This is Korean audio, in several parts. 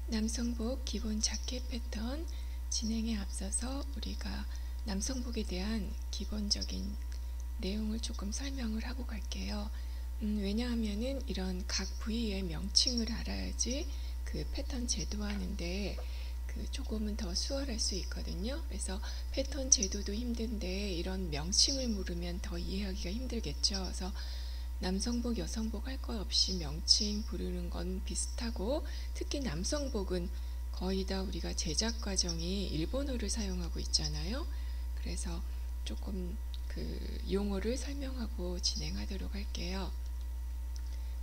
남성복 기본 자켓 패턴 진행에 앞서서 우리가 남성복에 대한 기본적인 내용을 조금 설명을 하고 갈게요. 왜냐하면은 이런 각 부위의 명칭을 알아야지 그 패턴 제도하는데 조금은 더 수월할 수 있거든요. 그래서 패턴 제도도 힘든데 이런 명칭을 모르면 더 이해하기가 힘들겠죠. 그래서 남성복, 여성복 할 것 없이 명칭 부르는 건 비슷하고, 특히 남성복은 거의 다 우리가 제작 과정이 일본어를 사용하고 있잖아요. 그래서 조금 그 용어를 설명하고 진행하도록 할게요.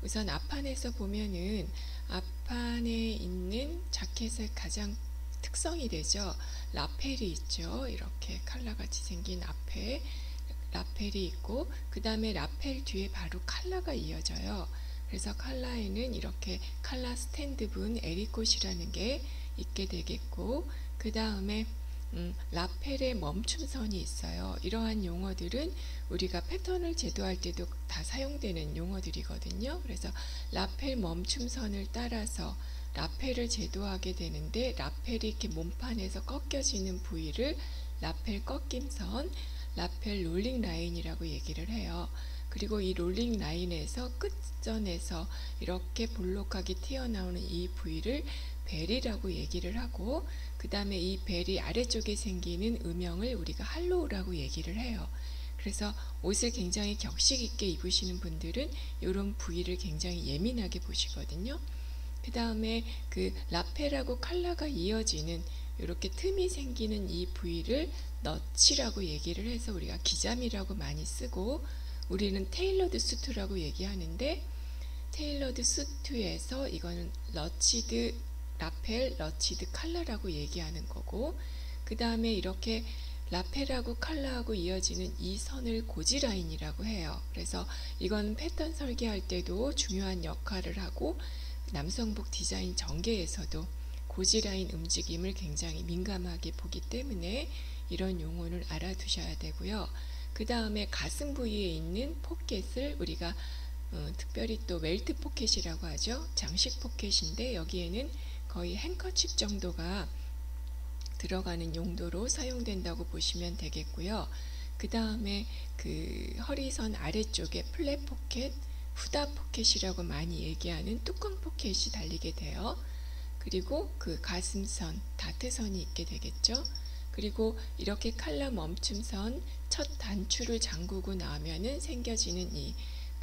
우선 앞판에서 보면은 앞판에 있는 자켓의 가장 특성이 되죠. 라펠이 있죠. 이렇게 칼라같이 생긴 앞에 라펠이 있고, 그 다음에 라펠 뒤에 바로 칼라가 이어져요. 그래서 칼라에는 이렇게 칼라 스탠드분 에리콧이라는 게 있게 되겠고, 그 다음에 라펠의 멈춤선이 있어요. 이러한 용어들은 우리가 패턴을 제도할 때도 다 사용되는 용어들이거든요. 그래서 라펠 멈춤선을 따라서 라펠을 제도하게 되는데, 라펠이 이렇게 몸판에서 꺾여지는 부위를 라펠 꺾임선, 라펠 롤링 라인이라고 얘기를 해요. 그리고 이 롤링 라인에서 끝선에서 이렇게 볼록하게 튀어나오는 이 부위를 벨이라고 얘기를 하고, 그 다음에 이 벨이 아래쪽에 생기는 음영을 우리가 할로우라고 얘기를 해요. 그래서 옷을 굉장히 격식 있게 입으시는 분들은 이런 부위를 굉장히 예민하게 보시거든요. 그 다음에 그 라펠하고 칼라가 이어지는 이렇게 틈이 생기는 이 부위를 너치라고 얘기를 해서 우리가 기잠이라고 많이 쓰고, 우리는 테일러드 수트라고 얘기하는데, 테일러드 수트에서 이거는 러치드 라펠, 러치드 칼라라고 얘기하는 거고, 그 다음에 이렇게 라펠하고 칼라하고 이어지는 이 선을 고지라인이라고 해요. 그래서 이건 패턴 설계할 때도 중요한 역할을 하고, 남성복 디자인 전개에서도 고지라인 움직임을 굉장히 민감하게 보기 때문에 이런 용어를 알아두셔야 되고요. 그 다음에 가슴 부위에 있는 포켓을 우리가 특별히 또 웰트 포켓이라고 하죠. 장식 포켓인데, 여기에는 거의 행커칩 정도가 들어가는 용도로 사용된다고 보시면 되겠고요. 그 다음에 그 허리선 아래쪽에 플랫 포켓, 후다 포켓이라고 많이 얘기하는 뚜껑 포켓이 달리게 돼요. 그리고 그 가슴선, 다트선이 있게 되겠죠. 그리고 이렇게 칼라 멈춤선 첫 단추를 잠그고 나면은 생겨지는 이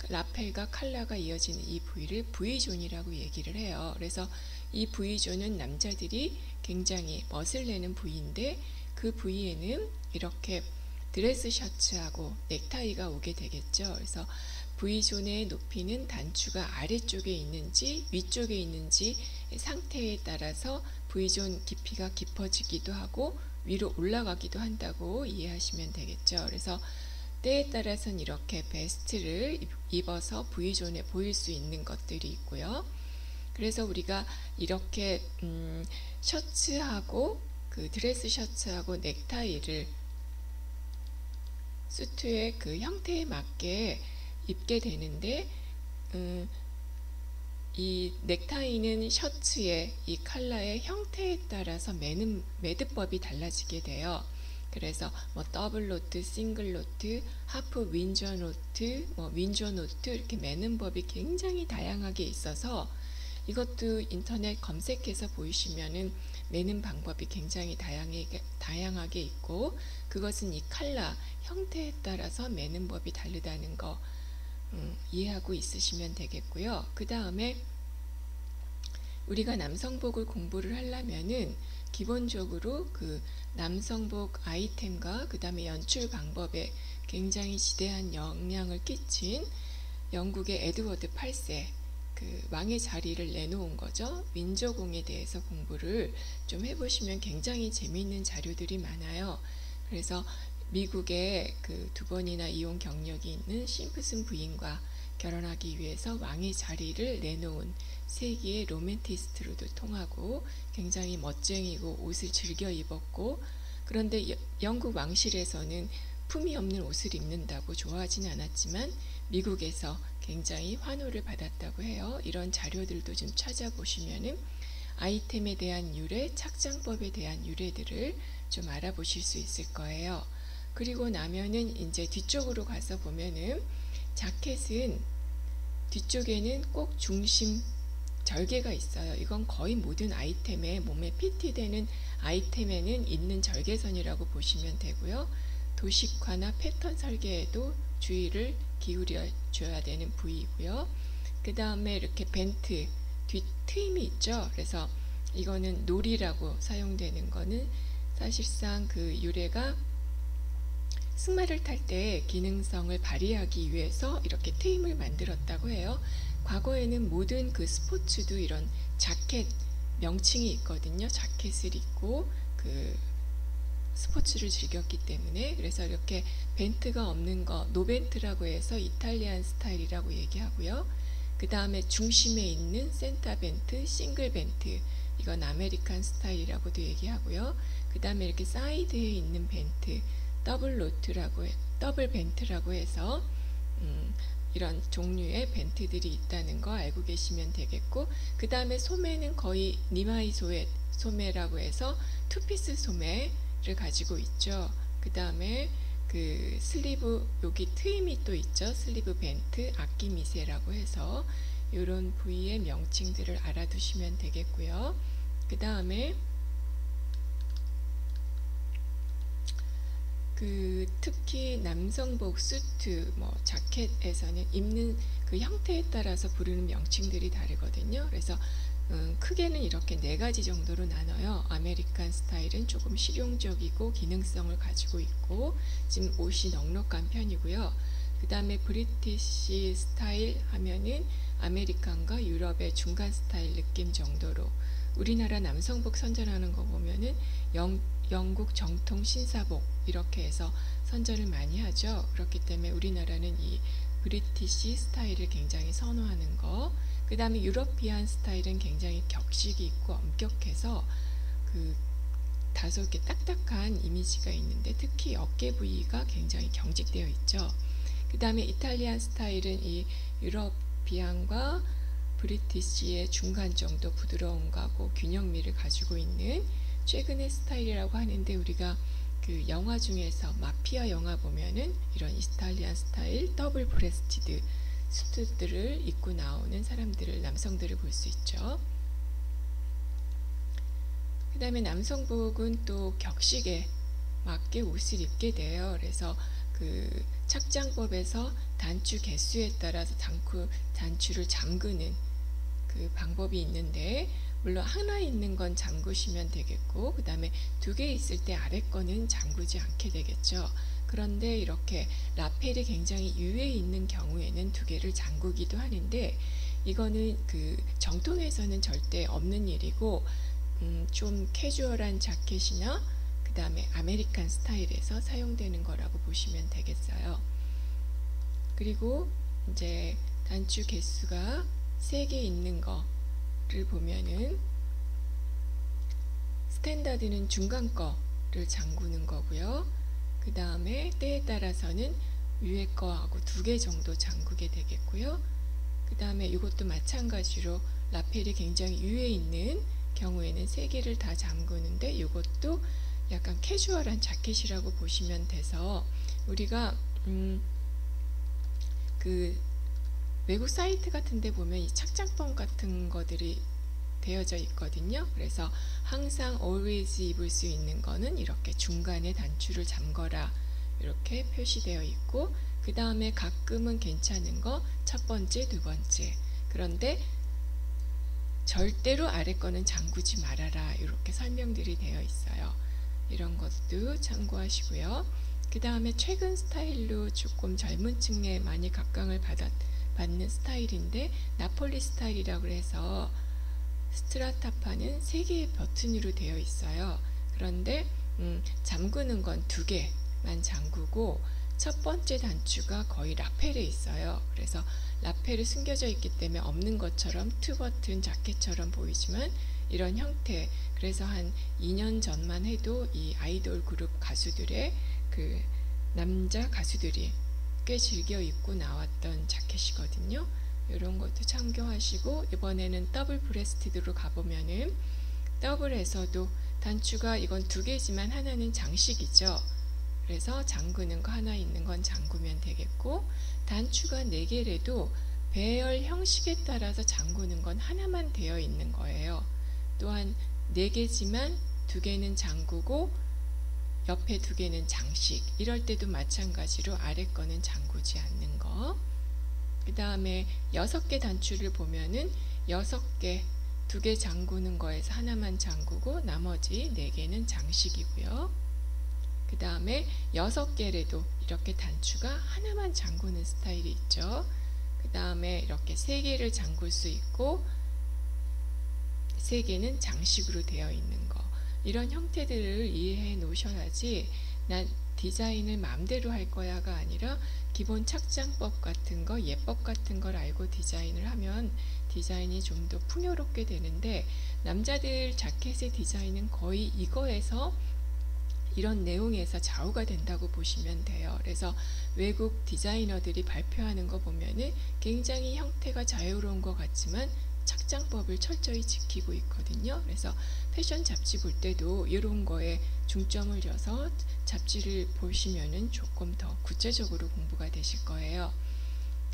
라펠과 칼라가 이어지는 이 부위를 V존이라고 얘기를 해요. 그래서 이 V존은 남자들이 굉장히 멋을 내는 부위인데, 그 부위에는 이렇게 드레스 셔츠하고 넥타이가 오게 되겠죠. 그래서 V존의 높이는 단추가 아래쪽에 있는지 위쪽에 있는지 상태에 따라서 V존 깊이가 깊어지기도 하고 위로 올라가기도 한다고 이해하시면 되겠죠. 그래서 때에 따라서는 이렇게 베스트를 입어서 V존에 보일 수 있는 것들이 있고요. 그래서 우리가 이렇게 셔츠하고 그 드레스 셔츠하고 넥타이를 수트의 그 형태에 맞게 입게 되는데, 이 넥타이는 셔츠의 이 컬러의 형태에 따라서 매듭법이 달라지게 돼요. 그래서 뭐 더블 노트, 싱글 노트, 하프 윈저 노트, 뭐 윈저 노트 이렇게 매는 법이 굉장히 다양하게 있어서, 이것도 인터넷 검색해서 보시면은 매는 방법이 굉장히 다양하게 있고, 그것은 이 컬러 형태에 따라서 매는 법이 다르다는 거 이해하고 있으시면 되겠고요. 그 다음에 우리가 남성복을 공부를 하려면은 기본적으로 그 남성복 아이템과 그 다음에 연출 방법에 굉장히 지대한 영향을 끼친 영국의 에드워드 8세 그 왕의 자리를 내놓은 거죠. 민조공에 대해서 공부를 좀 해보시면 굉장히 재미있는 자료들이 많아요. 그래서 미국의 그 2번이나 이혼 경력이 있는 심프슨 부인과 결혼하기 위해서 왕의 자리를 내놓은 세기의 로맨티스트로도 통하고, 굉장히 멋쟁이고 옷을 즐겨 입었고, 그런데 영국 왕실에서는 품이 없는 옷을 입는다고 좋아하진 않았지만 미국에서 굉장히 환호를 받았다고 해요. 이런 자료들도 좀 찾아보시면은 아이템에 대한 유래, 착장법에 대한 유래들을 좀 알아보실 수 있을 거예요. 그리고 나면은 이제 뒤쪽으로 가서 보면은 자켓은 뒤쪽에는 꼭 중심 절개가 있어요. 이건 거의 모든 아이템에 몸에 피트되는 아이템에는 있는 절개선이라고 보시면 되고요. 도식화나 패턴 설계에도 주의를 기울여 줘야 되는 부위이고요. 그 다음에 이렇게 벤트 뒤 트임이 있죠. 그래서 이거는 놀이라고 사용되는 거는 사실상 그 유래가 승마를 탈 때 기능성을 발휘하기 위해서 이렇게 트임을 만들었다고 해요. 과거에는 모든 그 스포츠도 이런 자켓 명칭이 있거든요. 자켓을 입고 그 스포츠를 즐겼기 때문에. 그래서 이렇게 벤트가 없는 거 노벤트라고 해서 이탈리안 스타일이라고 얘기하고요. 그 다음에 중심에 있는 센터 벤트, 싱글 벤트, 이건 아메리칸 스타일이라고도 얘기하고요. 그 다음에 이렇게 사이드에 있는 벤트, 더블 벤트라고 해서 이런 종류의 벤트들이 있다는 거 알고 계시면 되겠고, 그 다음에 소매는 거의 니마이 소매라고 해서 투피스 소매를 가지고 있죠. 그 다음에 그 슬리브 여기 트임이 또 있죠. 슬리브 벤트, 악기 미세라고 해서 이런 부위의 명칭들을 알아두시면 되겠고요. 그 다음에 특히 남성복 수트, 자켓에서는 입는 그 형태에 따라서 부르는 명칭들이 다르거든요. 그래서 크게는 이렇게 4가지 정도로 나눠요. 아메리칸 스타일은 조금 실용적이고 기능성을 가지고 있고 지금 옷이 넉넉한 편이고요. 그 다음에 브리티시 스타일 하면은 아메리칸과 유럽의 중간 스타일 느낌 정도로, 우리나라 남성복 선전하는 거 보면은 영국 정통 신사복 이렇게 해서 선전을 많이 하죠. 그렇기 때문에 우리나라는 이 브리티시 스타일을 굉장히 선호하는 거. 그 다음에 유러피안 스타일은 굉장히 격식이 있고 엄격해서 다소 이렇게 딱딱한 이미지가 있는데 특히 어깨 부위가 굉장히 경직되어 있죠. 그 다음에 이탈리안 스타일은 이 유러피안과 브리티시의 중간 정도 부드러움과 균형미를 가지고 있는 최근의 스타일이라고 하는데, 우리가 그 영화 중에서 마피아 영화 보면은 이런 이탈리안 스타일 더블 브레스티드 수트들을 입고 나오는 남성들을 볼 수 있죠. 그 다음에 남성복은 또 격식에 맞게 옷을 입게 돼요. 그래서 그 착장법에서 단추 개수에 따라서 단추를 잠그는 그 방법이 있는데, 물론 하나 있는 건 잠그시면 되겠고, 그 다음에 2개 있을 때 아래 거는 잠그지 않게 되겠죠. 그런데 이렇게 라펠이 굉장히 위에 있는 경우에는 2개를 잠그기도 하는데, 이거는 그 정통에서는 절대 없는 일이고, 좀 캐주얼한 자켓이나 그 다음에 아메리칸 스타일에서 사용되는 거라고 보시면 되겠어요. 그리고 이제 단추 개수가 3개 있는 거를 보면은 스탠다드는 중간 거를 잠그는 거고요. 그 다음에 때에 따라서는 위에 거하고 2개 정도 잠그게 되겠고요. 그 다음에 이것도 마찬가지로 라펠이 굉장히 위에 있는 경우에는 3개를 다 잠그는데, 이것도 약간 캐주얼한 자켓이라고 보시면 돼서, 우리가 그 외국 사이트 같은 데 보면 이 착장법 같은 것들이 되어져 있거든요. 그래서 항상 always 입을 수 있는 거는 이렇게 중간에 단추를 잠거라 이렇게 표시되어 있고, 그 다음에 가끔은 괜찮은 거 첫 번째, 2번째, 그런데 절대로 아래 거는 잠그지 말아라 이렇게 설명들이 되어 있어요. 이런 것도 참고하시고요. 그 다음에 최근 스타일로 조금 젊은 층에 많이 각광을 받는 스타일인데, 나폴리 스타일이라고 해서 스트라타파는 3개의 버튼으로 되어 있어요. 그런데 잠그는 건 2개만 잠그고 첫 번째 단추가 거의 라펠에 있어요. 그래서 라펠이 숨겨져 있기 때문에 없는 것처럼 2버튼 자켓처럼 보이지만 이런 형태, 그래서 한 2년 전만 해도 이 아이돌 그룹 가수들의 남자 가수들이 꽤 즐겨 입고 나왔던 자켓이거든요. 이런 것도 참고하시고, 이번에는 더블 브레스티드로 가보면은 더블에서도 단추가 이건 두 개지만 하나는 장식이죠. 그래서 잠그는 거 하나 있는 건 잠그면 되겠고, 단추가 4개래도 배열 형식에 따라서 잠그는 건 하나만 되어 있는 거예요. 또한 4개지만 2개는 잠그고 옆에 2개는 장식, 이럴 때도 마찬가지로 아래 거는 잠그지 않는 거. 그 다음에 6개 단추를 보면은 6개, 2개 잠그는 거에서 하나만 잠그고 나머지 4개는 장식이고요. 그 다음에 6개래도 이렇게 단추가 하나만 잠그는 스타일이 있죠. 그 다음에 이렇게 3개를 잠글 수 있고 3개는 장식으로 되어 있는 거, 이런 형태들을 이해해 놓으셔야지 난 디자인을 마음대로 할 거야가 아니라 기본 착장법 같은 거, 예법 같은 걸 알고 디자인을 하면 디자인이 좀 더 풍요롭게 되는데, 남자들 자켓의 디자인은 거의 이거에서, 이런 내용에서 좌우가 된다고 보시면 돼요. 그래서 외국 디자이너들이 발표하는 거 보면은 굉장히 형태가 자유로운 것 같지만 착장법을 철저히 지키고 있거든요. 그래서 패션 잡지 볼 때도 이런 거에 중점을 둬서 잡지를 보시면은 조금 더 구체적으로 공부가 되실 거예요.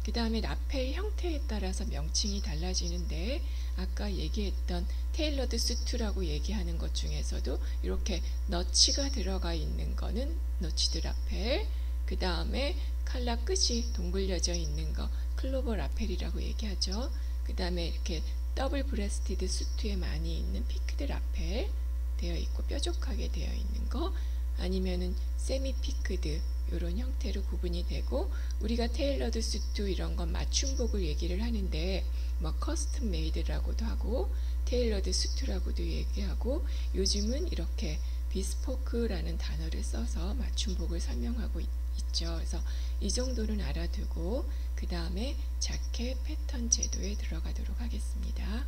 그 다음에 라펠 형태에 따라서 명칭이 달라지는데, 아까 얘기했던 테일러드 수트라고 얘기하는 것 중에서도 이렇게 너치가 들어가 있는 거는 너치드 라펠, 그 다음에 칼라 끝이 동글려져 있는 거 클로버 라펠이라고 얘기하죠. 그 다음에 이렇게 더블 브레스티드 수트에 많이 있는 피크드 라펠 되어 있고 뾰족하게 되어 있는 거, 아니면은 세미 피크드, 이런 형태로 구분이 되고, 우리가 테일러드 수트 이런 건 맞춤복을 얘기를 하는데 뭐 커스텀 메이드라고도 하고 테일러드 수트라고도 얘기하고, 요즘은 이렇게 비스포크라는 단어를 써서 맞춤복을 설명하고 있죠. 그래서 이 정도는 알아두고 그 다음에 자켓 패턴 제도에 들어가도록 하겠습니다.